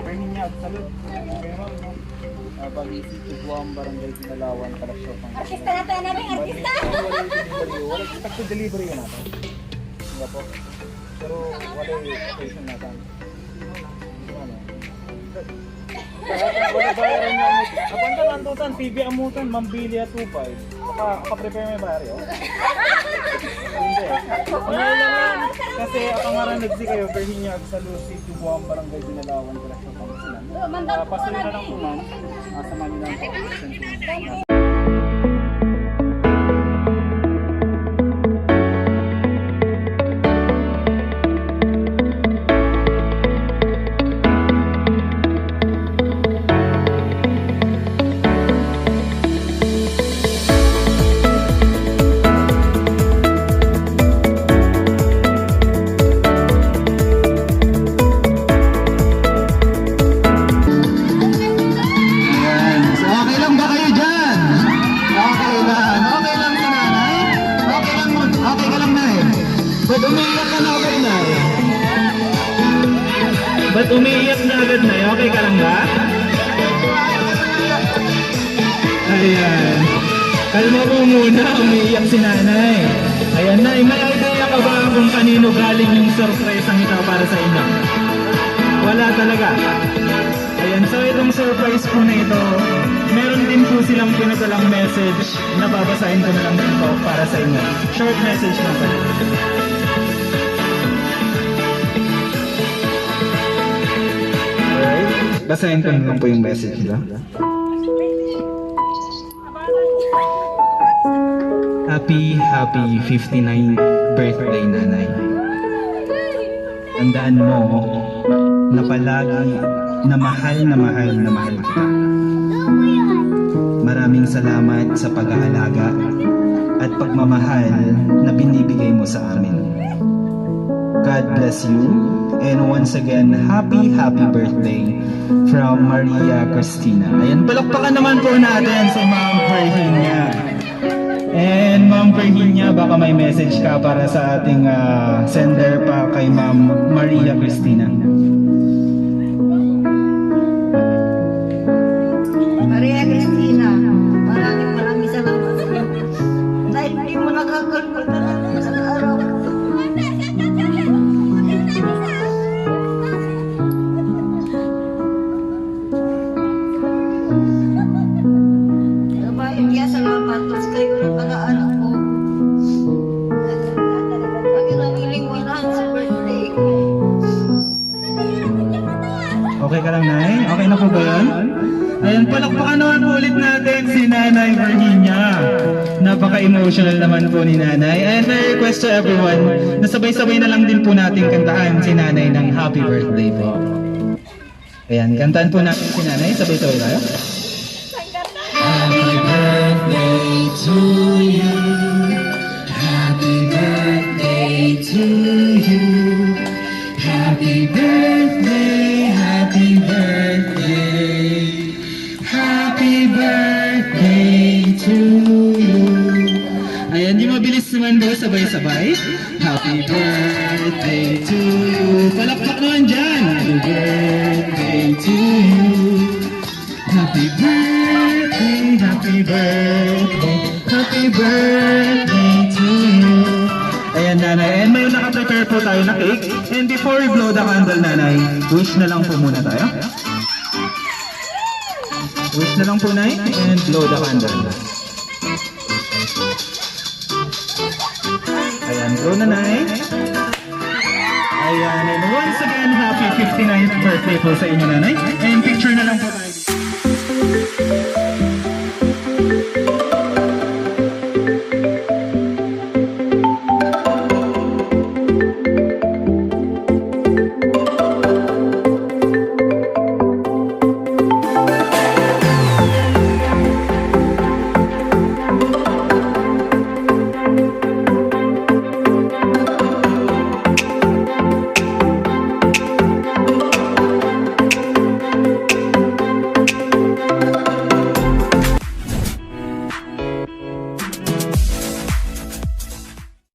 Berhinya at Salud. Meron, no? Bagisi, Tubuang, Barangay Dinalaoan, Calasiao, Pangasinan. Artista na tayo namin, artista! Wala expected delivery yun natin. Hindi po. Pero wala yung occasion natin. Ano? Wala bayaran niya mo. Apan ka nandutan, PB amutan, mambili at upay. Maka-prepare may bayari, oh. Hindi. Ano naman? Kasi ako nga rin nagsi kayo, Berhinya at Salud, Tubuang, Barangay Dinalaoan, Calasiao, Pangasinan. Pasunin na lang po, ma'am. Sa Manila po. Ba't umiiyak ka na agad na? Ba't umiiyak na agad na? Okay ka lang ba? Ayan. Kalma mo muna, umiiyak si nanay. Ayan na, may idea ka ba kung kanino galing yung surprise ang ito para sa inyo? Wala talaga. Ayan, so itong surprise po na ito, meron din po silang pinadalang message na babasahin ko na lang din po para sa inyo. Short message lang po. Basahin ko naman po yung message nila. Happy 59th birthday, nanay. Tandaan mo na palagi na mahal kita. Maraming salamat sa pag-aalaga at pagmamahal na binibigay mo sa amin. God bless you. And once again, happy birthday from Maria Cristina. Ayan, palakpakan naman po natin si Ma'am Berhinya. And Ma'am Berhinya, baka may message ka para sa ating sender pa kay Ma'am Maria Cristina. Maria Cristina, maraming salamat sa iyo. Dahil hindi mo nakakalimutan sa araw. Salamat kayo ng mga anak ko. Lagi nang iling-ilang sa birthday ko. Okay ka lang, Nay? Okay na po ba yan? Ayan, palakpakan naman po ulit natin si Nanay Berhinya. Napaka-emotional naman po ni Nanay. And I request to everyone na sabay-sabay na lang din po natin kantahan si Nanay ng happy birthday po. Ayan, kantahan po natin si Nanay. Sabay-sabay tayo. Happy birthday to you. Happy birthday to you. Happy birthday, happy birthday. Happy birthday to you. Ayan, yung mabilis naman daw sabay-sabay. Happy birthday to you. Palakpak naman dyan. Happy birthday to you. Happy birthday, happy birthday, happy birthday to you. Ayan, Nanay, and may naka-prepare po tayo na cake. And before we blow the candle, Nanay, wish na lang po muna tayo. Wish na lang po, Nay, and blow the candle. Ayan, blow na, Nay. Ayan, and once again, happy 59th birthday po sa inyo, Nanay. And picture na lang po tayo.